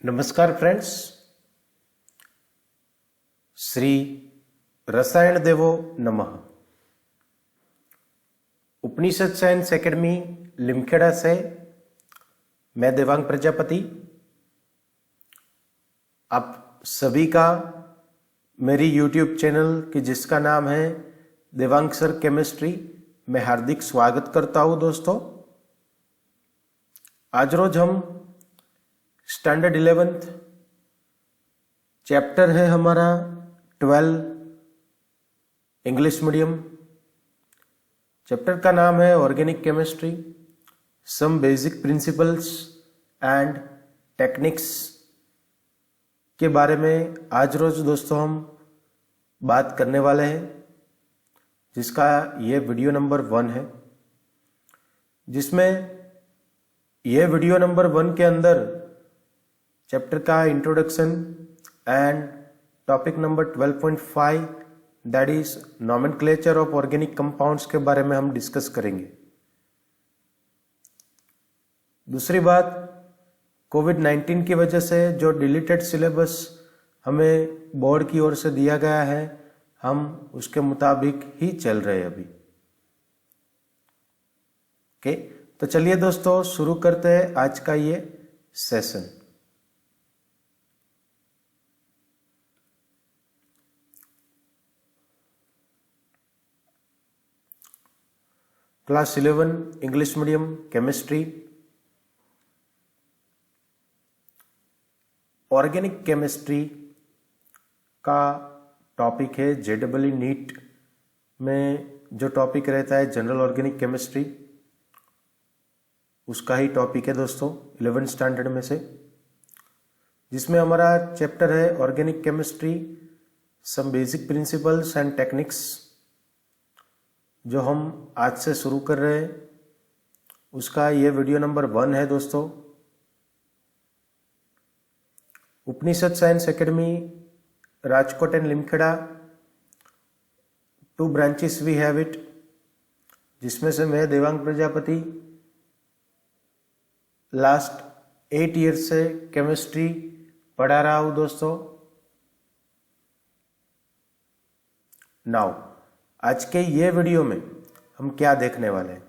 नमस्कार फ्रेंड्स, श्री रसायन देवो नमः। उपनिषद साइंस एकेडमी लिमखेड़ा से मैं देवांग प्रजापति आप सभी का मेरी YouTube चैनल की जिसका नाम है देवांग सर केमिस्ट्री में हार्दिक स्वागत करता हूं। दोस्तों, आज रोज हम स्टैंडर्ड 11th चैप्टर है हमारा 12 इंग्लिश मीडियम। चैप्टर का नाम है organic chemistry, some basic principles and techniques के बारे में आज रोज दोस्तों हम बात करने वाले हैं, जिसका ये वीडियो नंबर 1 है। जिसमें ये वीडियो नंबर 1 के अंदर चैप्टर का introduction and topic number 12.5 that is nomenclature of organic compounds के बारे में हम डिस्कस करेंगे। दूसरी बात, कोविड-19 की वजह से जो डिलीटेड सिलेबस हमें बोर्ड की ओर से दिया गया है, हम उसके मुताबिक ही चल रहे हैं अभी। ओके, तो चलिए दोस्तों शुरू करते हैं आज का ये session. Class 11 English medium chemistry, organic chemistry का टॉपिक है। JEE नीट में जो टॉपिक रहता है जनरल ऑर्गेनिक केमिस्ट्री, उसका ही टॉपिक है दोस्तों 11th स्टैंडर्ड में से, जिसमें हमारा चैप्टर है organic chemistry, some basic principles and techniques, जो हम आज से शुरू कर रहे हैं। उसका ये वीडियो नंबर 1 है दोस्तों। Upanishad science academy Rajkot and Limkheda, 2 branches we have it, जिसमें से मैं देवांग प्रजापति लास्ट 8 ईयर्स से केमिस्ट्री पढ़ा रहा हूं दोस्तों। नाउ आज के ये वीडियो में हम क्या देखने वाले हैं,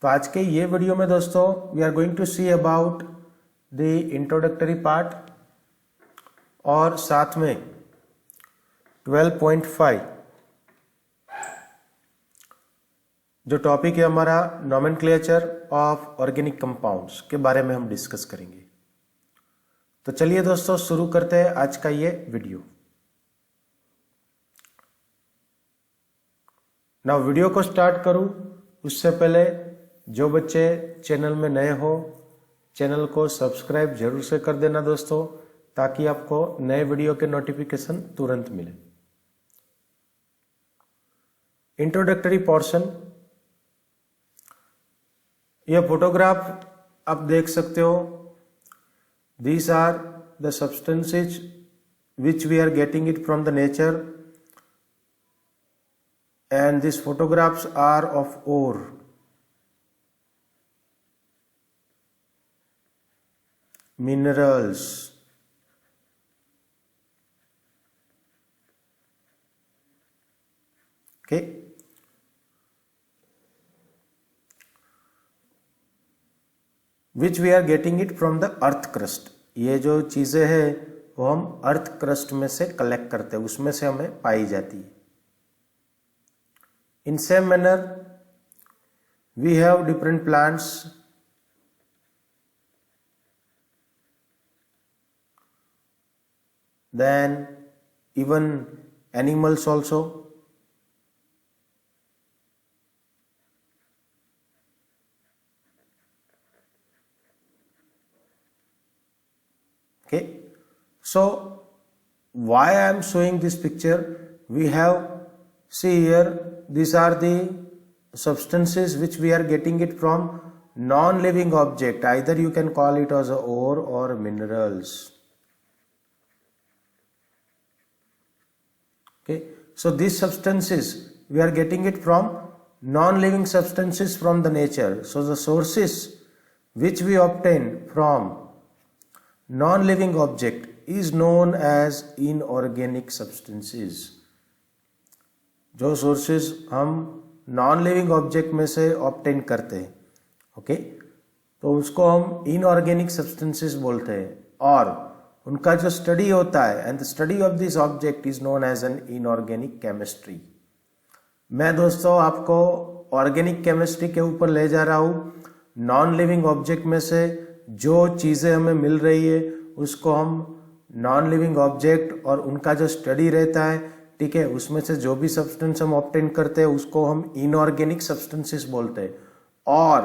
तो आज के ये वीडियो में दोस्तों we are going to see about the introductory part, और साथ में 12.5 जो टॉपिक है हमारा नॉमेनक्लेचर ऑफ ऑर्गेनिक कंपाउंड्स के बारे में हम डिस्कस करेंगे। तो चलिए दोस्तों शुरू करते हैं आज का ये वीडियो। ना वीडियो को स्टार्ट करूं उससे पहले जो बच्चे चैनल में नए हो, चैनल को सब्सक्राइब जरूर से कर देना दोस्तों, ताकि आपको नए वीडियो के नोटिफिकेशन तुरंत मिले। इंट्रोडक्टरी पोर्शन, यह फोटोग्राफ आप देख सकते हो। These are the substances which we are getting it from the nature, and these photographs are of ore. Minerals. Okay. Which we are getting it from the earth crust. ये जो चीजें हैं वो हम अर्थ क्रस्ट में से collect करते हैं, उसमें से हमें पाई जाती है। In same manner, we have different plants, then even animals also. Okay, so why I am showing this picture? We have, see here, these are the substances which we are getting it from non-living object. Either you can call it as a ore or minerals. Okay, so these substances we are getting it from non-living substances from the nature. So the sources which we obtain from non living object is known as inorganic substances. जो sources हम non living object में से obtain करते हैं, okay, तो उसको हम inorganic substances बोलते हैं, और उनका जो स्टडी होता है, and the study of this object is known as an inorganic chemistry. मैं दोस्तों आपको ऑर्गेनिक केमिस्ट्री के ऊपर ले जा रहा हूँ। नॉन लिविंग ऑब्जेक्ट में से जो चीज़ें हमें मिल रही है उसको हम नॉन लिविंग ऑब्जेक्ट और उनका जो स्टडी रहता है, ठीक है, उसमें से जो भी सब्सटेंस हम ऑब्टेन करते हैं उसको हम इनऑर्गेनिक सब्सटेंसेस बोलते हैं। और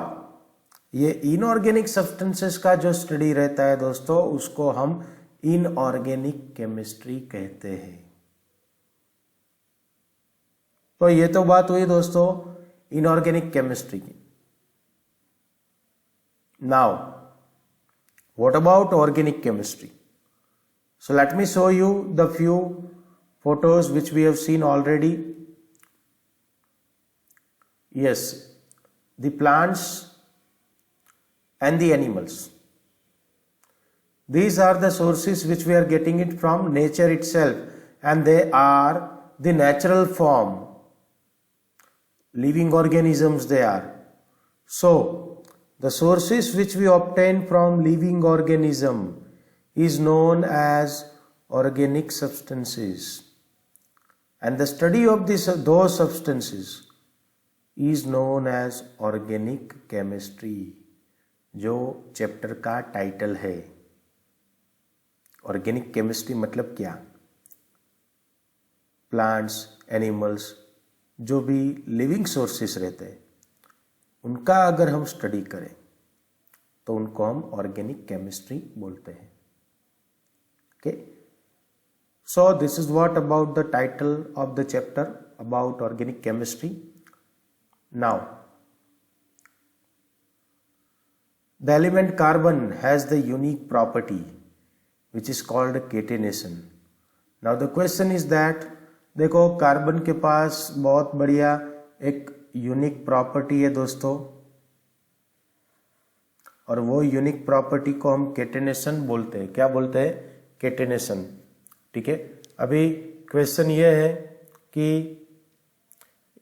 ये इनऑर्गेनिक सब्सटेंसेस का जो स्टडी रहता है दोस्तों, उसको हम इनऑर्गेनिक केमिस्ट्री कहते हैं। तो ये तो बात हुई दोस्तों इनऑर्गेनिक केमिस्ट्री की। Now what about organic chemistry? So let me show you the few photos which we have seen already. Yes, the plants and the animals. These are the sources which we are getting it from nature itself, and they are the natural form. Living organisms they are. So, the sources which we obtain from living organism is known as organic substances. And the study of those substances is known as organic chemistry, जो chapter का title है। Organic chemistry मतलब क्या? Plants, animals, जो भी living sources रहते हैं उनका अगर हम स्टडी करें तो उनको हम ऑर्गेनिक केमिस्ट्री बोलते हैं। Okay, so this is what about the title of the chapter about organic chemistry. Now, the element carbon has the unique property which is called catenation. Now the question is that देखो carbon के पास बहुत बढ़िया एक unique property है दोस्तों, और वो unique property को हम केटेनेशन बोलते हैं। क्या बोलते हैं? केटेनेशन। ठीक है, अभी क्वेश्चन ये है कि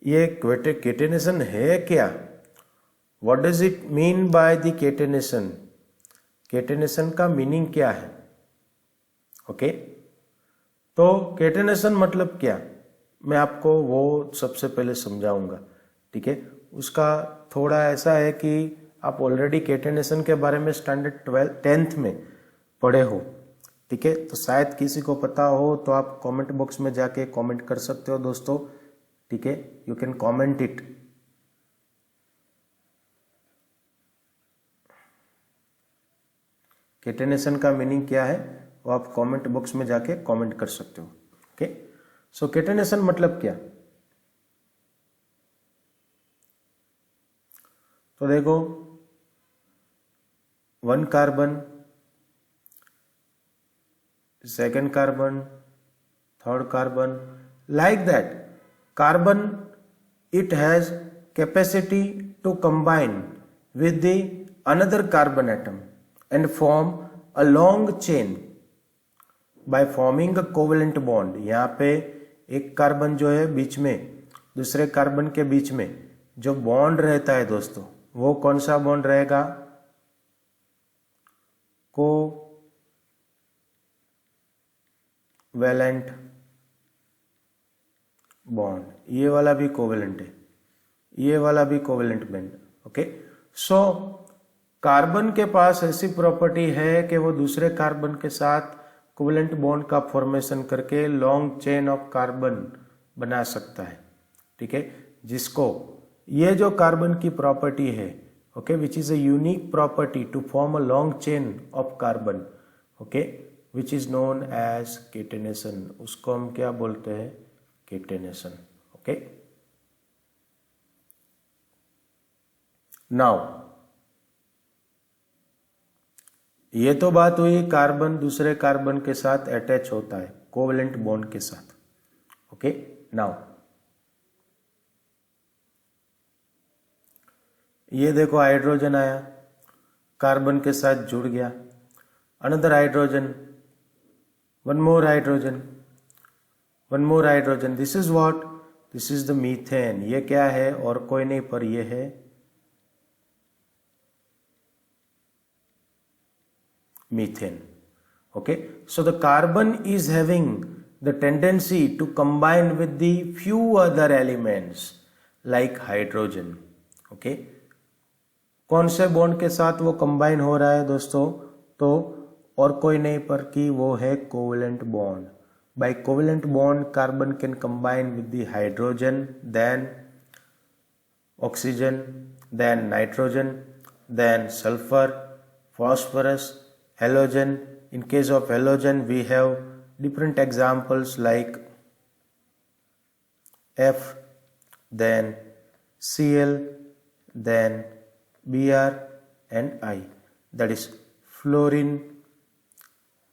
ये केटेनेशन है क्या? What does it mean by the catenation? Catenation का मीनिंग क्या है? ओके, तो केटेनेशन मतलब क्या, मैं आपको वो सबसे पहले समझाऊंगा। ठीक है, उसका थोड़ा ऐसा है कि आप ऑलरेडी केटेनेशन के बारे में स्टैंडर्ड 10th में पढ़े हो। ठीक है, तो शायद किसी को पता हो तो आप कमेंट बॉक्स में जाके कमेंट कर सकते हो दोस्तों। ठीक है, you can comment it. Catenation का मीनिंग क्या है वो आप कमेंट बॉक्स में जाके कमेंट कर सकते हो। ओके, सो केटेनेशन मतलब क्या? तो देखो, 1 carbon, 2nd carbon, 3rd carbon, like that carbon, it has capacity to combine with the another carbon atom and form a long chain by forming a covalent bond. यहाँ पे एक कार्बन जो है बीच में दूसरे कार्बन के बीच में जो बॉन्ड रहता है दोस्तों, वो कौन सा बॉन्ड रहेगा? Covalent bond. ये वाला भी कोवैलेंट है, ये वाला भी covalent bond. Okay, so carbon के पास ऐसी प्रॉपर्टी है कि वो दूसरे कार्बन के साथ कोवैलेंट बॉन्ड का फॉर्मेशन करके लॉन्ग चेन ऑफ कार्बन बना सकता है। ठीक है, जिसको ये जो कार्बन की प्रॉपर्टी है, okay, which is a unique property to form a long chain of carbon, okay, which is known as catenation. उसको हम क्या बोलते हैं? केटेनेशन। ओके, नाउ ये तो बात हुई कार्बन दूसरे कार्बन के साथ अटैच होता है कोवैलेंट बॉन्ड के साथ। ओके, नाउ ये देखो हाइड्रोजन आया, कार्बन के साथ जुड़ गया। another hydrogen, one more hydrogen, one more hydrogen. This is what? This is the methane. ये क्या है? और कोई नहीं पर ये है methane. Okay, so the carbon is having the tendency to combine with the few other elements like hydrogen. Okay, कौन से बॉन्ड के साथ वो कंबाइन हो रहा है दोस्तों? तो और कोई नहीं पर कि वो है covalent bond. By covalent bond, carbon can combine with the hydrogen, then oxygen, then nitrogen, then sulfur, phosphorus, halogen. In case of halogen, we have different examples like F, then Cl, then Br and I. That is fluorine,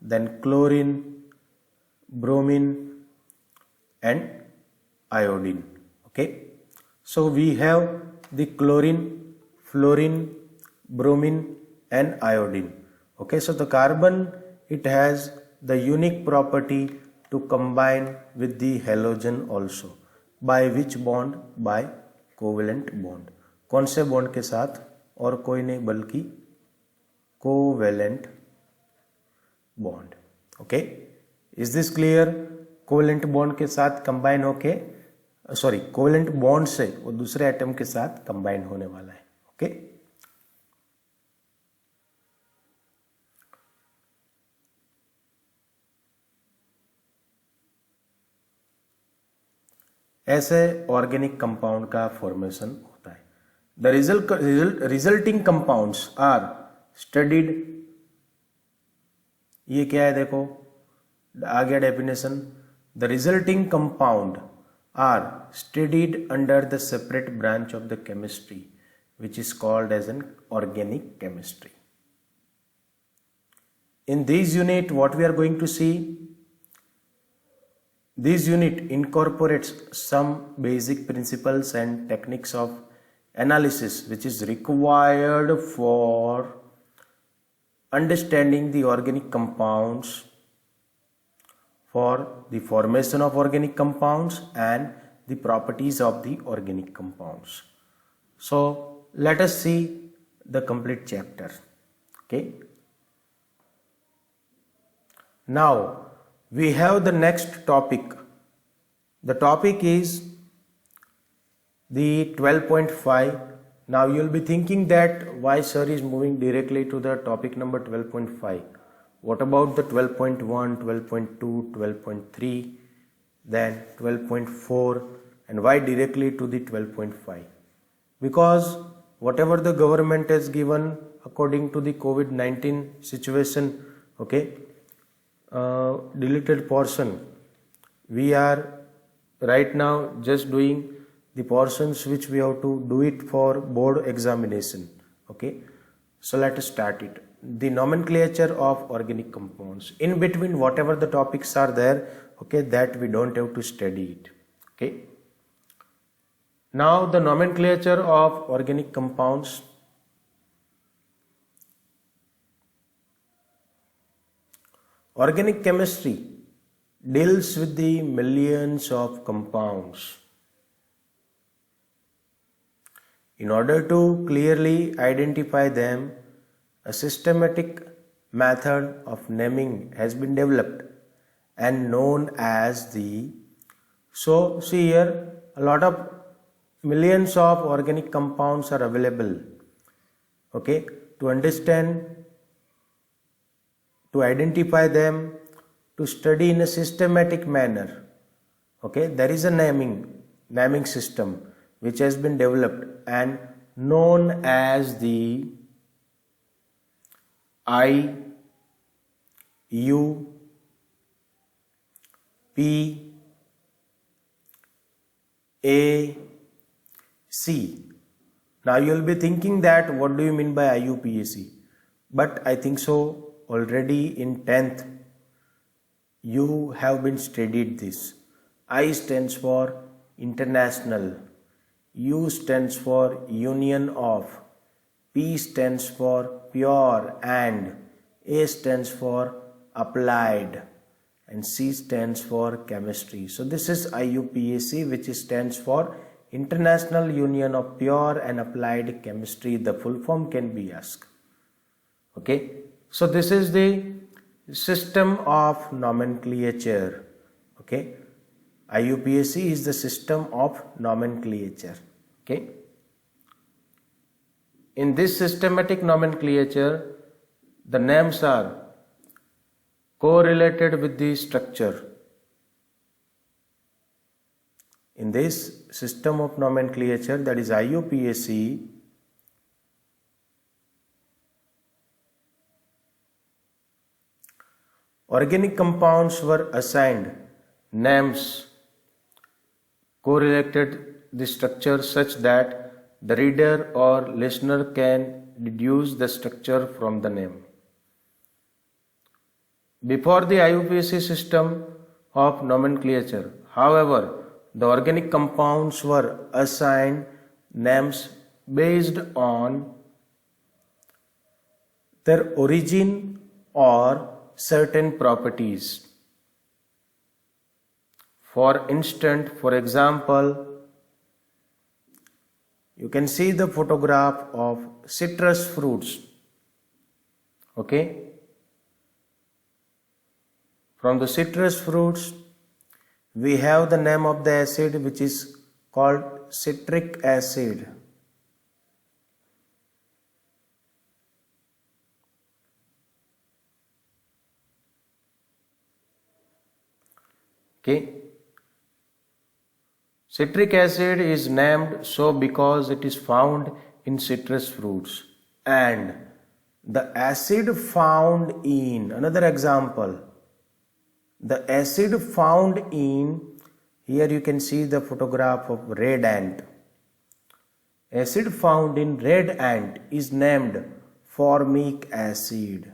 then chlorine, bromine and iodine. Okay, so we have the chlorine, fluorine, bromine and iodine. Okay, so the carbon, it has the unique property to combine with the halogen also. By which bond? By covalent bond. कौन से bond के साथ? और कोई नहीं बल्कि covalent bond. Okay, is this clear? Covalent bond के साथ कंबाइन होके, सॉरी, कोवेलेंट बॉन्ड से वो दूसरे एटम के साथ कंबाइन होने वाला है. ओके, ऐसे ऑर्गेनिक कंपाउंड का फॉर्मेशन होता है. The resulting compounds are studied. ये क्या है देखो, आ गया definition. The resulting compound are studied under the separate branch of the chemistry which is called as an organic chemistry. In this unit what we are going to see, this unit incorporates some basic principles and techniques of analysis which is required for understanding the organic compounds, for the formation of organic compounds and the properties of the organic compounds. So let us see the complete chapter. Okay, now we have the next topic. The topic is the 12.5. Now you will be thinking that why sir is moving directly to the topic number 12.5. What about the 12.1, 12.2, 12.3, then 12.4, and why directly to the 12.5? Because whatever the government has given according to the COVID-19 situation, okay, deleted portion, we are right now just doing the portions which we have to do it for board examination. Okay, so let us start it. The nomenclature of organic compounds. In between whatever the topics are there, okay, that we don't have to study it. Okay, now the nomenclature of organic compounds. Organic chemistry deals with the millions of compounds. In order to clearly identify them, a systematic method of naming has been developed and known as the, so see here, a lot of millions of organic compounds are available. Okay, to understand, to identify them, to study in a systematic manner. Okay, there is a naming system which has been developed and known as the I, U, P, A, C. Now you will be thinking that what do you mean by IUPAC? But I think so already in 10th you have been studied this. I stands for international, U stands for union of, P stands for pure, and A stands for applied and C stands for chemistry. So this is IUPAC, which stands for International Union of Pure and Applied Chemistry. The full form can be asked. Okay, so this is the system of nomenclature. Okay, IUPAC is the system of nomenclature. Okay, in this systematic nomenclature, the names are correlated with the structure. In this system of nomenclature, that is IUPAC, organic compounds were assigned names correlated the structure such that the reader or listener can deduce the structure from the name. Before the IUPAC system of nomenclature, however, the organic compounds were assigned names based on their origin or certain properties. For instance, for example, you can see the photograph of citrus fruits. Okay. From the citrus fruits, we have the name of the acid, which is called citric acid. Okay. Citric acid is named so because it is found in citrus fruits, and the acid found in, another example, the acid found in, here you can see the photograph of red ant. Acid found in red ant is named formic acid.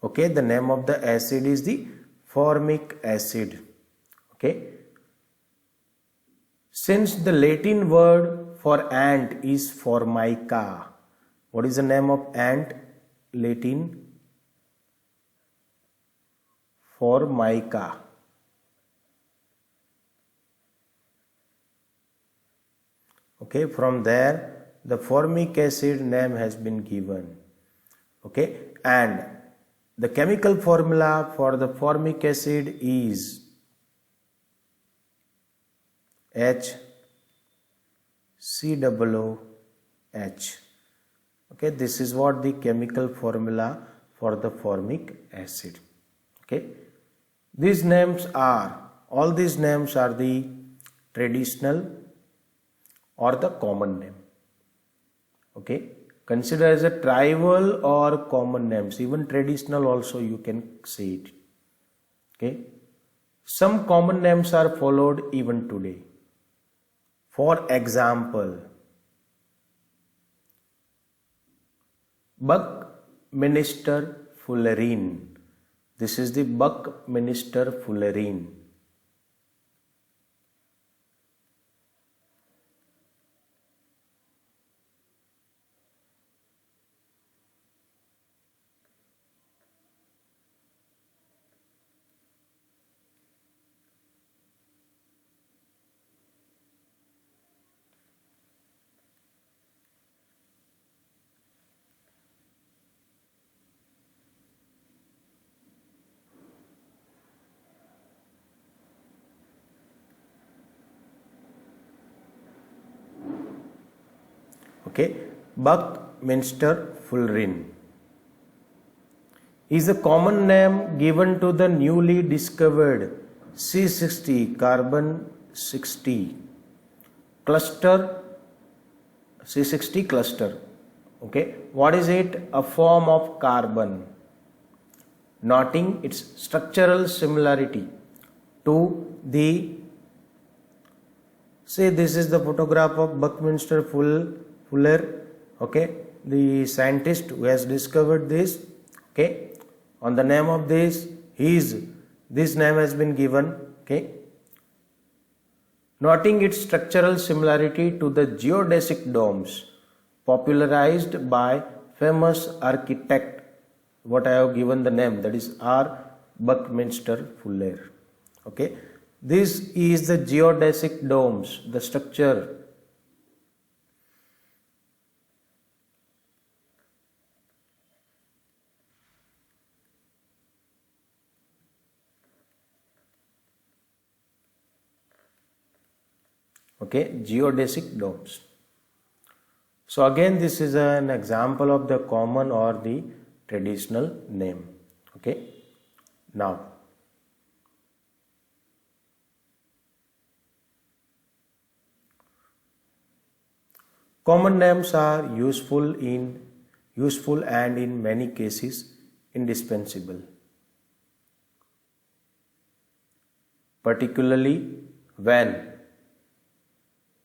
Okay, the name of the acid is the formic acid. Okay. Since the Latin word for ant is formica, what is the name of ant? Latin? Formica. Okay, from there the formic acid name has been given. Okay, and the chemical formula for the formic acid is HCOOH. Okay, this is what the chemical formula for the formic acid. Okay, these names are, all these names are the traditional or the common name. Okay, consider as a tribal or common names, even traditional also you can say it. Okay, some common names are followed even today. For example, Buckminster fullerene. This is the Buckminster fullerene. Okay, Buckminster fullerene is a common name given to the newly discovered C60 carbon 60 cluster, C60 cluster. Okay, what is it? A form of carbon, noting its structural similarity to the, say this is the photograph of Buckminster Fuller. Okay, the scientist who has discovered this. Okay, on the name of this, his this name has been given. Okay, noting its structural similarity to the geodesic domes popularized by famous architect, what I have given the name, that is R. Buckminster Fuller. Okay, this is the geodesic domes, the structure. Okay, geodesic domes. So again, this is an example of the common or the traditional name. Okay, now common names are useful and in many cases indispensable, particularly when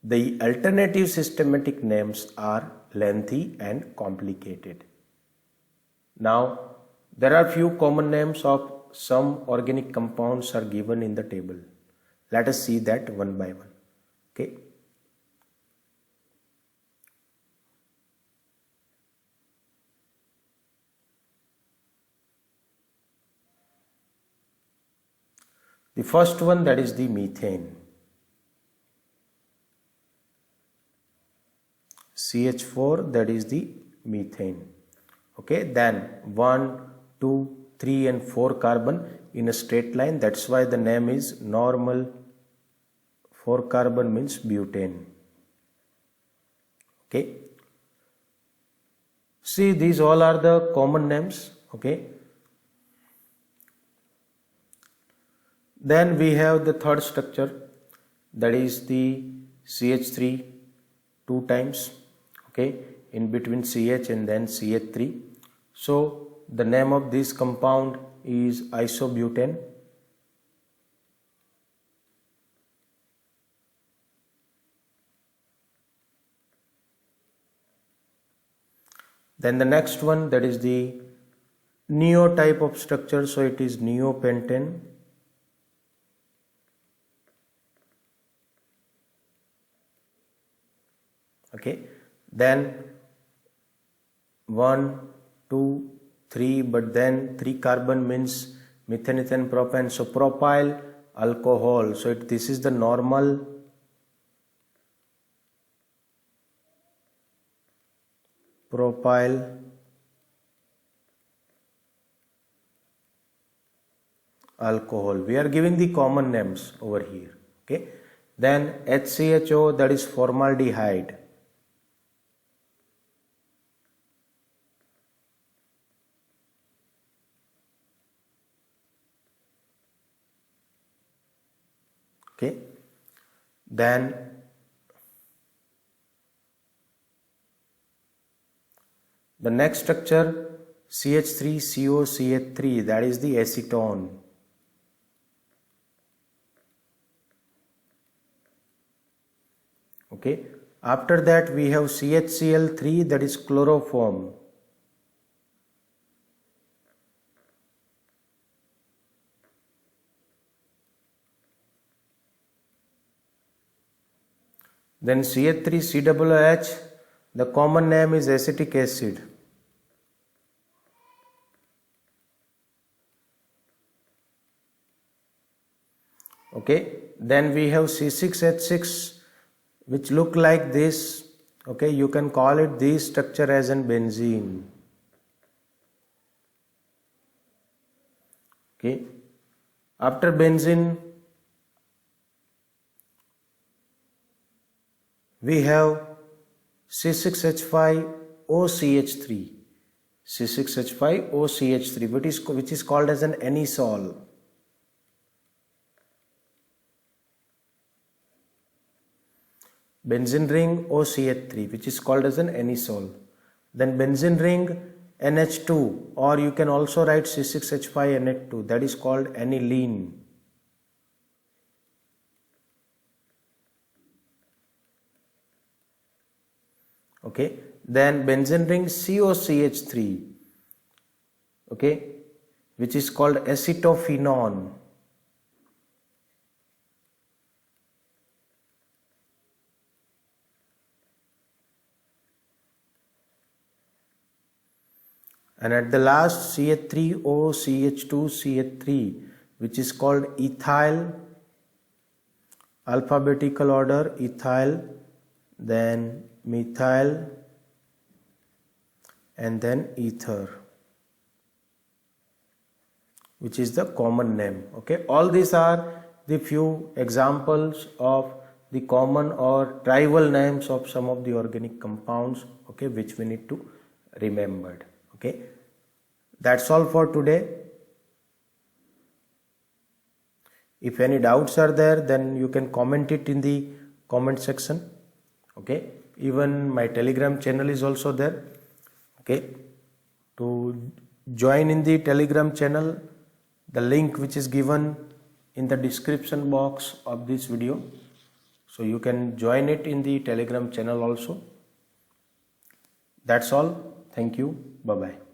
the alternative systematic names are lengthy and complicated. Now, there are few common names of some organic compounds are given in the table. Let us see that one by one. Okay. The first one, that is the methane. CH4, that is the methane. Okay, then 1, 2, 3 and 4 carbon in a straight line. That's why the name is normal. 4 carbon means butane. Okay. See, these all are the common names. Okay. Then we have the third structure, that is the CH3 2 times. Okay, in between CH and then CH3. So the name of this compound is isobutane. Then the next one, that is the neo type of structure, so it is neopentane. Okay, then 1, 2, 3, but then 3 carbon means methane, ethane, propane, so propyl alcohol. So this is the normal propyl alcohol. We are giving the common names over here. Okay, then HCHO, that is formaldehyde. Okay, then the next structure, CH3COCH3, that is the acetone. Okay, after that we have CHCl3, that is chloroform. Then CH3COOH, the common name is acetic acid. Okay, then we have C6H6, which look like this. Okay, you can call it this structure as an benzene. Okay, after benzene we have C6H5OCH3, C6H5OCH3, which is called as an anisole. Benzene ring OCH3, which is called as an anisole. Then benzene ring NH2, or you can also write C6H5NH2, that is called aniline. Okay, then benzene ring COCH3, okay, which is called acetophenone. and at the last CH3O, CH2, CH3, which is called ethyl, alphabetical order, ethyl, then methyl, and then ether, which is the common name. Okay, all these are the few examples of the common or tribal names of some of the organic compounds, okay, which we need to remember. Okay, that's all for today. If any doubts are there, then you can comment it in the comment section. Okay, even my Telegram channel is also there. Okay, to join in the Telegram channel, the link which is given in the description box of this video, so you can join it in the Telegram channel also. That's all. Thank you. Bye bye.